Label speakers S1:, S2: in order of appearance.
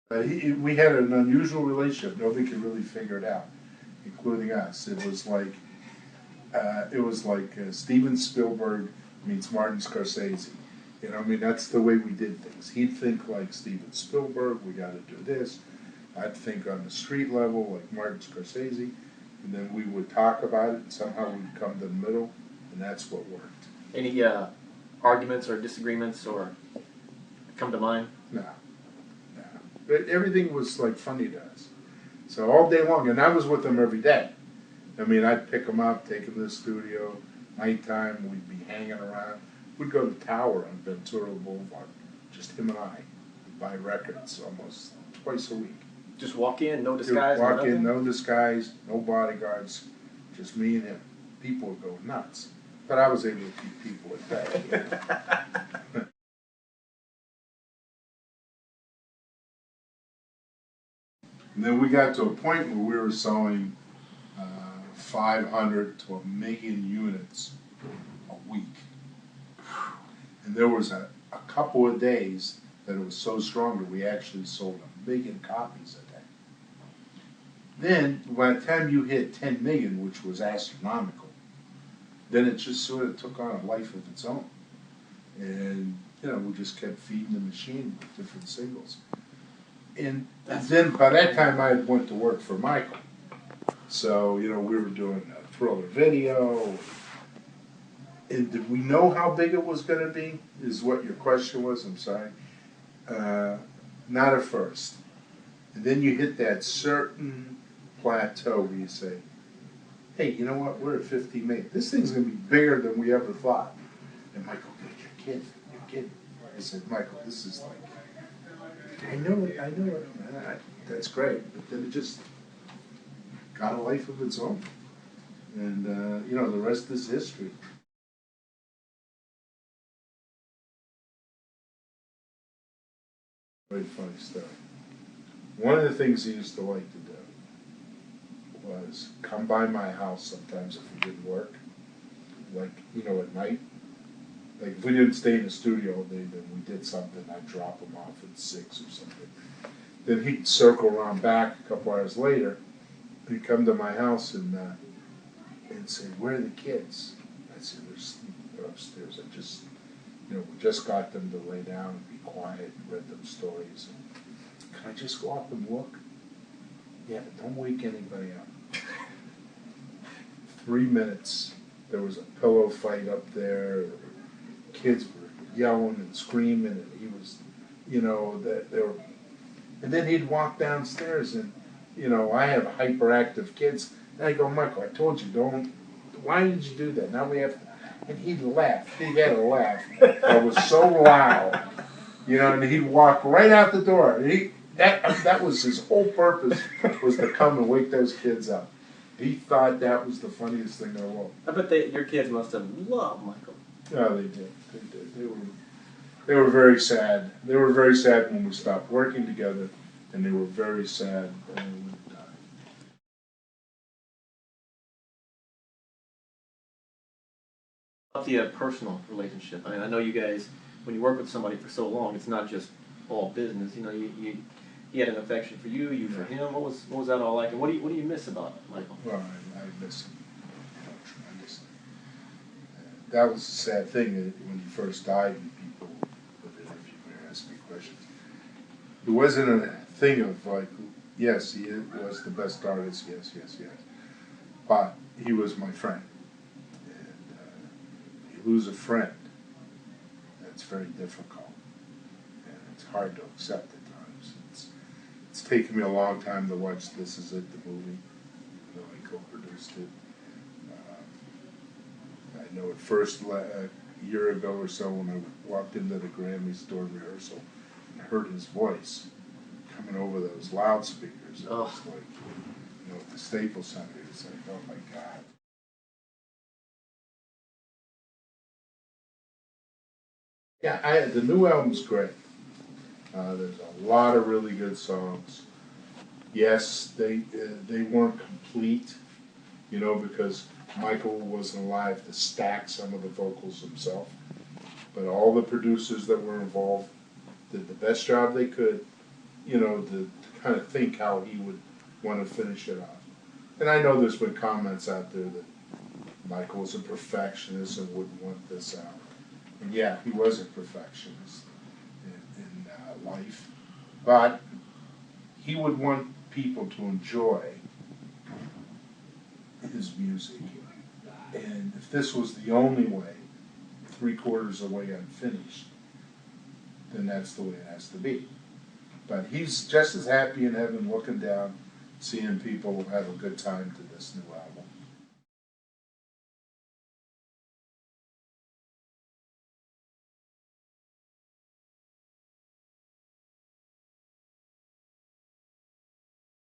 S1: We had an unusual relationship. Nobody could really figure it out, including us. It was like Steven Spielberg meets Martin Scorsese. You know, I mean, that's the way we did things. He'd think like Steven Spielberg, we got to do this. I'd think on the street level like Martin Scorsese, and then we would talk about it, and somehow we'd come to the middle, and that's what worked.
S2: Any arguments or disagreements or come to mind?
S1: No. But everything was like funny to us. So all day long, and I was with him every day. I mean, I'd pick him up, take him to the studio, nighttime, we'd be hanging around. We'd go to the Tower on Ventura Boulevard, just him and I. We'd buy records almost twice a week.
S2: Just walk in, no disguise?
S1: Walk in, no disguise, no bodyguards, just me and him. People would go nuts. But I was able to keep people at bay. And then we got to a point where we were selling 500 to 1 million units a week. And there was a couple of days that it was so strong that we actually sold 1 million copies a day. Then, by the time you hit 10 million, which was astronomical, then it just sort of took on a life of its own. And, you know, we just kept feeding the machine with different singles. And then by that time I went to work for Michael. So, you know, we were doing a thriller video. And did we know how big it was going to be, is what your question was? I'm sorry. Not at first. And then you hit that certain plateau where you say, hey, you know what, we're at 50 million. This thing's going to be bigger than we ever thought. And Michael goes, you're kidding. I said, Michael, this is like, I know it. That's great. But then it just got a life of its own. And, you know, the rest is history. Very funny story. One of the things he used to like to do was come by my house sometimes if we didn't work, like, you know, at night. Like, if we didn't stay in the studio all day, then we did something, I'd drop him off at 6 or something. Then he'd circle around back a couple hours later, he'd come to my house and say, where are the kids? I said, they're upstairs. I just, you know, we just got them to lay down and be quiet and read them stories. And, can I just go up and look? Yeah, but don't wake anybody up. 3 minutes, there was a pillow fight up there. Kids were yelling and screaming, and he was, you know, that they were. And then he'd walk downstairs, and, you know, I have hyperactive kids. And I go, Michael, I told you, don't. Why did you do that? Now we have to. And he'd laugh. He had a laugh that was so loud, you know. And he'd walk right out the door. And that was his whole purpose, was to come and wake those kids up. He thought that was the funniest thing in the world.
S2: I bet your kids must have loved Michael.
S1: Yeah, they did. They were very sad. They were very sad when we stopped working together, and they were very sad when we died.
S2: About the personal relationship. I mean, I know you guys, when you work with somebody for so long, it's not just all business. You know, he had an affection for you, you for him. What was that all like? And what do you miss about Michael?
S1: Well, I miss him, you know, tremendously. That was a sad thing when he first died, and people would interview me or ask me questions. It wasn't a thing of like, yes, he was the best artist, yes. But he was my friend. And you lose a friend, that's very difficult. And it's hard to accept at times. It's taken me a long time to watch This Is It, the movie, even though I co-produced it. I know at first, a year ago or so, when I walked into the Grammys during rehearsal and heard his voice coming over those loudspeakers, it was like, you know, at the Staples Center, it's like, oh my God. Yeah, the new album's great. There's a lot of really good songs. Yes, they weren't complete, you know, because Michael wasn't alive to stack some of the vocals himself. But all the producers that were involved did the best job they could, to kind of think how he would want to finish it off. And I know there's been comments out there that Michael was a perfectionist and wouldn't want this out. And yeah, he was a perfectionist in life, but he would want people to enjoy his music. And if this was the only way, 3/4 of the way unfinished, then that's the way it has to be. But he's just as happy in heaven looking down, seeing people have a good time to this new album.